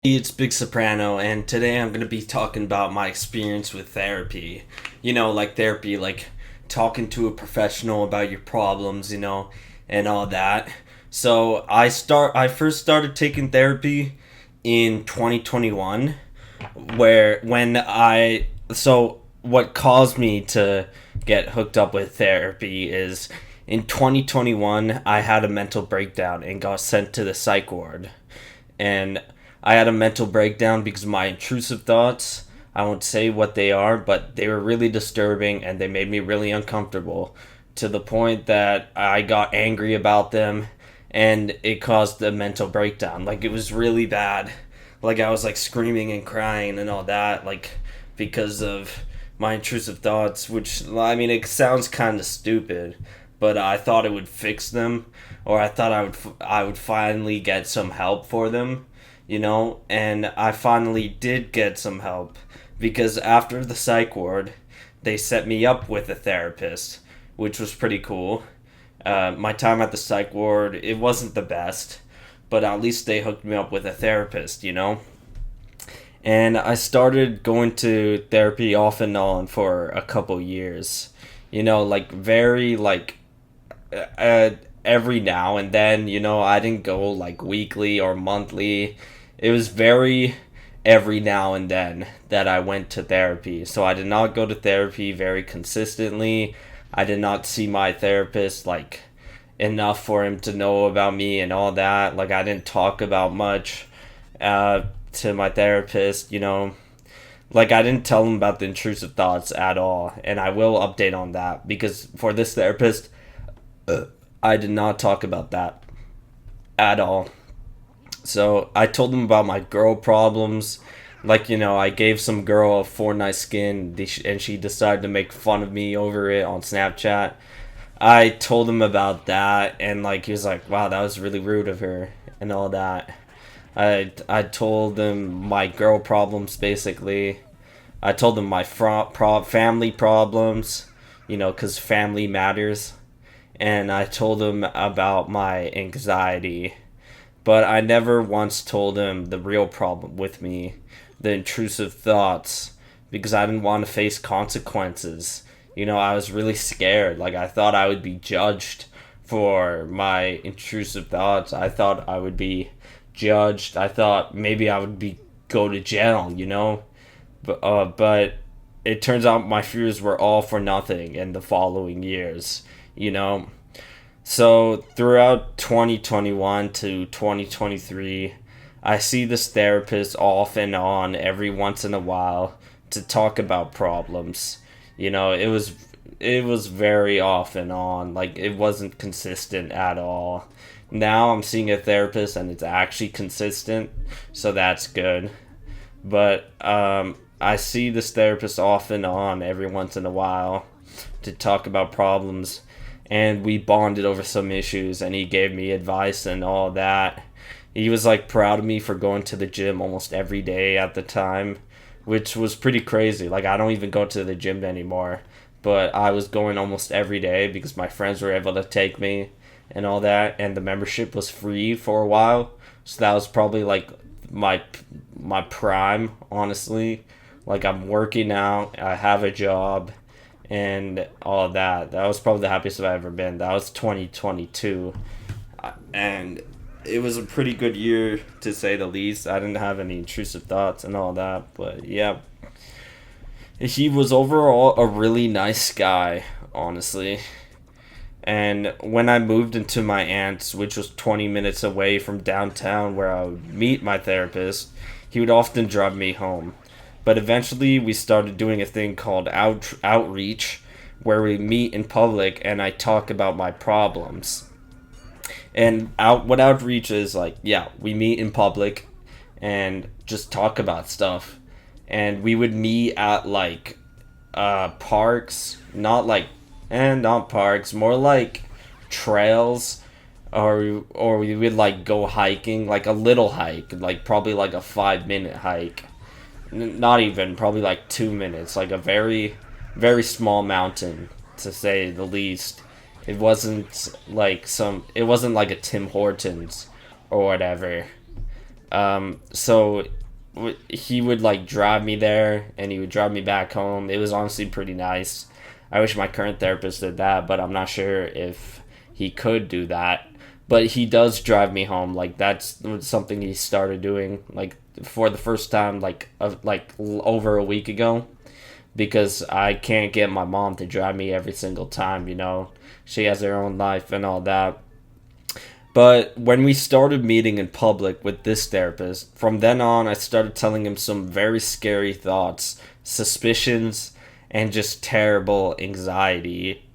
It's Big Soprano, and today I'm going to be talking about my experience with therapy. Like therapy, like talking to a professional about your problems, and all that. I first started taking therapy in 2021, where when I so what caused me to get hooked up with therapy is in 2021 I had a mental breakdown and got sent to the psych ward, and I had a mental breakdown because of my intrusive thoughts. I won't say what they are, but they were really disturbing and they made me really uncomfortable to the point that I got angry about them and it caused a mental breakdown. Like, it was really bad. Like, I was like screaming and crying and all that, like, because of my intrusive thoughts, which, I mean, it sounds kind of stupid, but I thought it would fix them, or I thought I would finally get some help for them, and I finally did get some help because after the psych ward, they set me up with a therapist, which was pretty cool. My time at the psych ward, it wasn't the best, but at least they hooked me up with a therapist. And I started going to therapy off and on for a couple years, like very, like, uh, every now and then. I didn't go like weekly or monthly. It was very every now and then that I went to therapy. So I did not go to therapy very consistently. I did not see my therapist like enough for him to know about me and all that. Like, I didn't talk about much to my therapist. Like, I didn't tell him about the intrusive thoughts at all. And I will update on that because for this therapist, I did not talk about that at all. So I told him about my girl problems. Like, I gave some girl a Fortnite skin and she decided to make fun of me over it on Snapchat. I told him about that and like he was like, "Wow, that was really rude of her," and all that. I told him my girl problems basically. I told him my family problems, cuz family matters. And I told him about my anxiety, but I never once told him the real problem with me, the intrusive thoughts, because I didn't want to face consequences. I was really scared. Like, I thought I would be judged for my intrusive thoughts. I thought I would be judged. I thought maybe I would be go to jail. But it turns out my fears were all for nothing in the following years. you know so throughout 2021 to 2023, I see this therapist off and on every once in a while to talk about problems. It was very off and on. Like, it wasn't consistent at all. Now I'm seeing a therapist and it's actually consistent, so that's good. But I see this therapist off and on every once in a while to talk about problems, and we bonded over some issues, and he gave me advice and all that. He was like proud of me for going to the gym almost every day at the time, which was pretty crazy. Like, I don't even go to the gym anymore, but I was going almost every day because my friends were able to take me and all that, and the membership was free for a while. So that was probably like my prime, honestly. Like, I'm working out, I have a job, and all of that. That was probably the happiest I've ever been. That was 2022, and it was a pretty good year to say the least. I didn't have any intrusive thoughts and all that, but yeah, he was overall a really nice guy, honestly. And when I moved into my aunt's, which was 20 minutes away from downtown where I would meet my therapist, he would often drive me home. But eventually, we started doing a thing called outreach, where we meet in public and I talk about my problems. And what outreach is like, yeah, we meet in public and just talk about stuff. And we would meet at like parks, not parks, more like trails, or we would like go hiking, like a little hike, like probably like a 5 minute hike. Not even, probably like 2 minutes, like a very, very small mountain, to say the least. It wasn't like a Tim Hortons or whatever. So he would like drive me there and he would drive me back home. It was honestly pretty nice. I wish my current therapist did that, but I'm not sure if he could do that. But he does drive me home. Like that's something he started doing like for the first time over a week ago, because I can't get my mom to drive me every single time, you know. She has her own life and all that. But when we started meeting in public with this therapist, from then on, I started telling him some very scary thoughts, suspicions, and just terrible anxiety.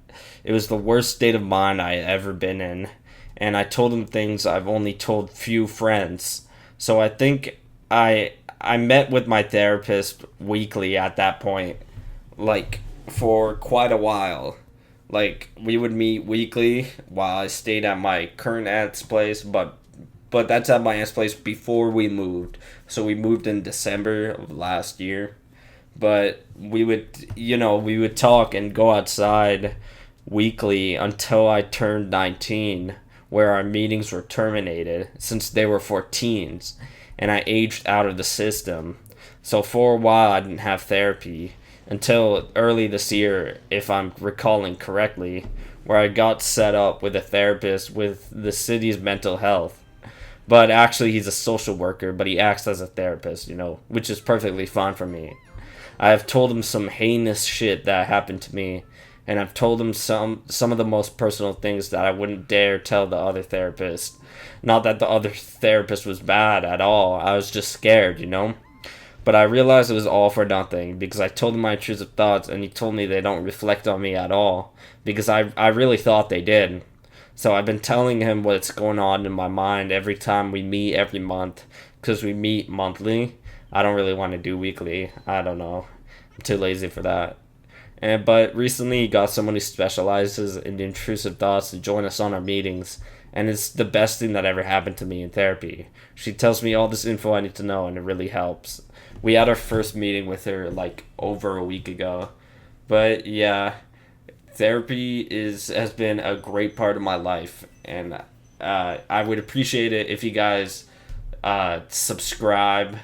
It was the worst state of mind I had ever been in. And I told him things I've only told few friends. So I think I met with my therapist weekly at that point, like for quite a while. Like we would meet weekly while I stayed at my current aunt's place, but that's at my aunt's place before we moved. So we moved in December of last year. But we would talk and go outside weekly until I turned 19, where our meetings were terminated since they were for teens and I aged out of the system. So for a while I didn't have therapy until early this year, if I'm recalling correctly, where I got set up with a therapist with the city's mental health. But actually, he's a social worker, but he acts as a therapist, which is perfectly fine for me. I have told him some heinous shit that happened to me, and I've told him some of the most personal things that I wouldn't dare tell the other therapist. Not that the other therapist was bad at all, I was just scared. But I realized it was all for nothing, because I told him my intrusive thoughts, and he told me they don't reflect on me at all, because I really thought they did. So I've been telling him what's going on in my mind every time we meet every month, because we meet monthly. I don't really want to do weekly. I don't know. I'm too lazy for that. But recently he got someone who specializes in intrusive thoughts to join us on our meetings, and it's the best thing that ever happened to me in therapy. She tells me all this info I need to know, and it really helps. We had our first meeting with her like over a week ago. But yeah, therapy has been a great part of my life, and I would appreciate it if you guys subscribe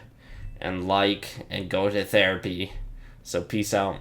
and like and go to therapy. So peace out.